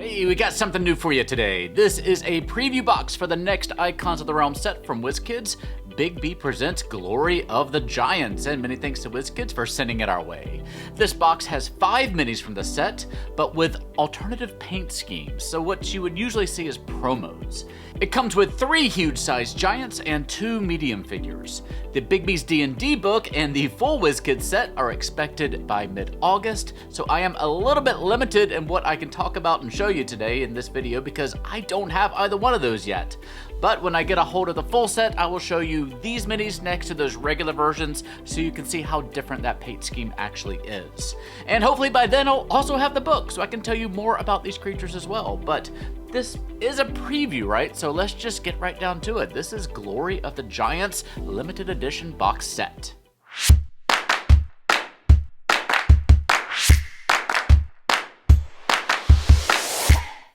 Hey, we got something new for you today. This is a preview box for the next Icons of the Realm set from WizKids. Bigby presents Glory of the Giants, and many thanks to WizKids for sending it our way. This box has 5 minis from the set, but with alternative paint schemes, so what you would usually see as promos. It comes with 3 huge-sized giants and 2 medium figures. The Bigby's D&D book and the full WizKids set are expected by mid-August, so I am a little bit limited in what I can talk about and show you today in this video because I don't have either one of those yet. But when I get a hold of the full set, I will show you these minis next to those regular versions so you can see how different that paint scheme actually is. And hopefully by then I'll also have the book so I can tell you more about these creatures as well. But this is a preview, right? So let's just get right down to it. This is Glory of the Giants limited edition box set.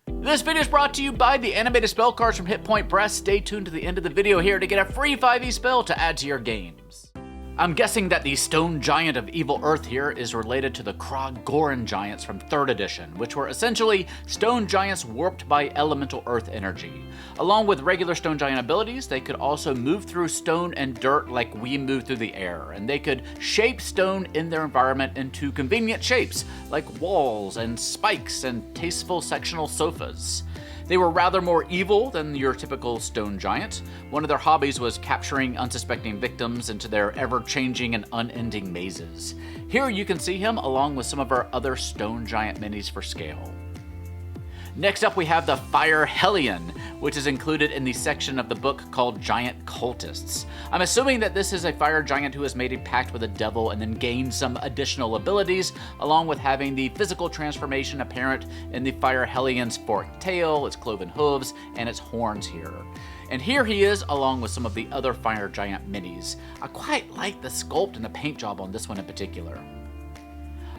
This video is brought to you by the animated spell cards from Hit Point Press. Stay tuned to the end of the video here to get a free 5e spell to add to your games. I'm guessing that the Stone Giant of Evil Earth here is related to the Krog Goran Giants from 3rd edition, which were essentially stone giants warped by elemental earth energy. Along with regular stone giant abilities, they could also move through stone and dirt like we move through the air, and they could shape stone in their environment into convenient shapes, like walls and spikes and tasteful sectional sofas. They were rather more evil than your typical stone giant. One of their hobbies was capturing unsuspecting victims into their ever-changing and unending mazes. Here you can see him along with some of our other stone giant minis for scale. Next up we have the Fire Hellion, which is included in the section of the book called Giant Cultists. I'm assuming that this is a fire giant who has made a pact with the devil and then gained some additional abilities, along with having the physical transformation apparent in the Fire Hellion's forked tail, its cloven hooves, and its horns here. And here he is along with some of the other fire giant minis. I quite like the sculpt and the paint job on this one in particular.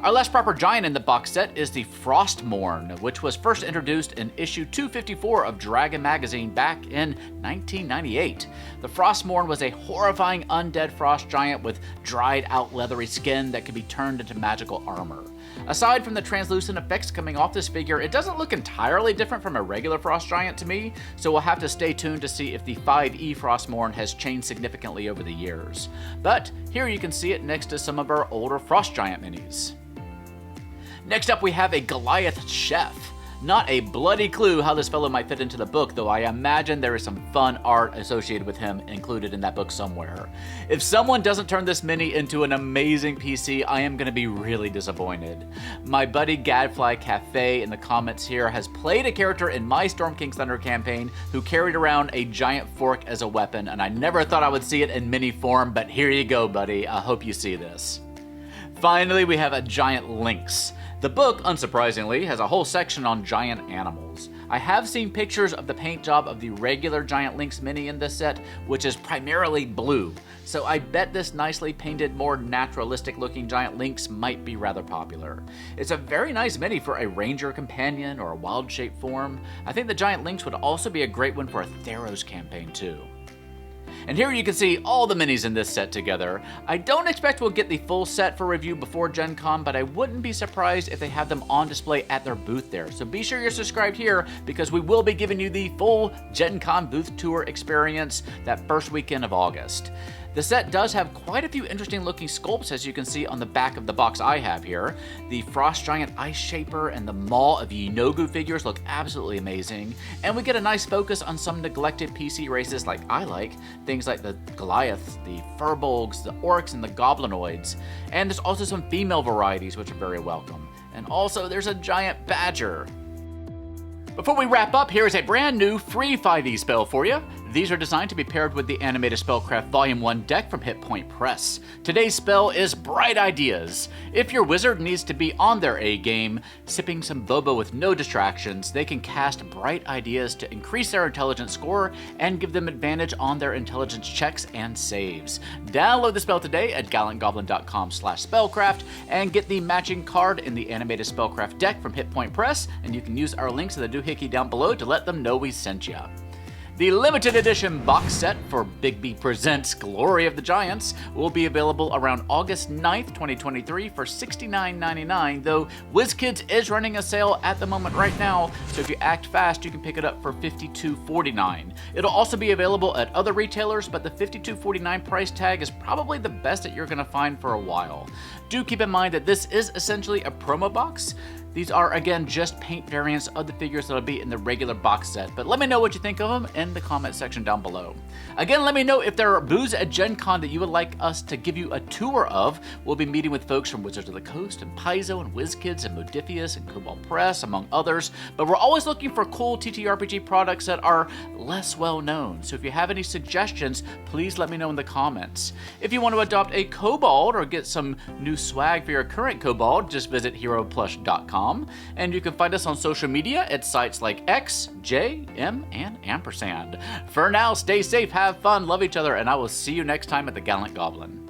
Our last proper giant in the box set is the Frostmourn, which was first introduced in issue 254 of Dragon magazine back in 1998. The Frostmourn was a horrifying undead frost giant with dried out leathery skin that could be turned into magical armor. Aside from the translucent effects coming off this figure, it doesn't look entirely different from a regular frost giant to me, so we'll have to stay tuned to see if the 5e Frostmourn has changed significantly over the years. But here you can see it next to some of our older frost giant minis. Next up we have a Goliath Chef. Not a bloody clue how this fellow might fit into the book, though I imagine there is some fun art associated with him included in that book somewhere. If someone doesn't turn this mini into an amazing PC, I am going to be really disappointed. My buddy Gadfly Cafe in the comments here has played a character in my Storm King's Thunder campaign who carried around a giant fork as a weapon, and I never thought I would see it in mini form, but here you go, buddy. I hope you see this. Finally, we have a giant Lynx. The book, unsurprisingly, has a whole section on giant animals. I have seen pictures of the paint job of the regular giant Lynx mini in this set, which is primarily blue, so I bet this nicely painted, more naturalistic looking giant Lynx might be rather popular. It's a very nice mini for a ranger companion or a wild shape form. I think the giant Lynx would also be a great one for a Theros campaign too. And here you can see all the minis in this set together. I don't expect we'll get the full set for review before Gen Con, but I wouldn't be surprised if they have them on display at their booth there. So be sure you're subscribed here because we will be giving you the full Gen Con booth tour experience that first weekend of August. The set does have quite a few interesting looking sculpts, as you can see on the back of the box I have here. The Frost Giant Ice Shaper and the Maw of Yinogu figures look absolutely amazing, and we get a nice focus on some neglected PC races like I like, things like the Goliaths, the Furbolgs, the Orcs, and the Goblinoids. And there's also some female varieties which are very welcome. And also there's a giant badger. Before we wrap up, here is a brand new free 5e spell for you. These are designed to be paired with the animated Spellcraft Volume 1 deck from Hit Point Press. Today's spell is Bright Ideas. If your wizard needs to be on their A game, sipping some boba with no distractions, they can cast Bright Ideas to increase their intelligence score and give them advantage on their intelligence checks and saves. Download the spell today at gallantgoblin.com/spellcraft and get the matching card in the animated Spellcraft deck from Hit Point Press, and you can use our links in the doohickey down below to let them know we sent you. The limited edition box set for Bigby Presents Glory of the Giants will be available around August 9th, 2023 for $69.99, though WizKids is running a sale at the moment right now, so if you act fast, you can pick it up for $52.49. It'll also be available at other retailers, but the $52.49 price tag is probably the best that you're going to find for a while. Do keep in mind that this is essentially a promo box. These are, again, just paint variants of the figures that'll be in the regular box set, but let me know what you think of them in the comment section down below. Again, let me know if there are booths at Gen Con that you would like us to give you a tour of. We'll be meeting with folks from Wizards of the Coast and Paizo and WizKids and Modifius and Cobalt Press, among others, but we're always looking for cool TTRPG products that are less well known, so if you have any suggestions, please let me know in the comments. If you want to adopt a Kobold or get some new swag for your current Kobold, just visit HeroPlush.com. And you can find us on social media at sites like X, J, M, and ampersand. For now, stay safe, have fun, love each other, and I will see you next time at the Gallant Goblin.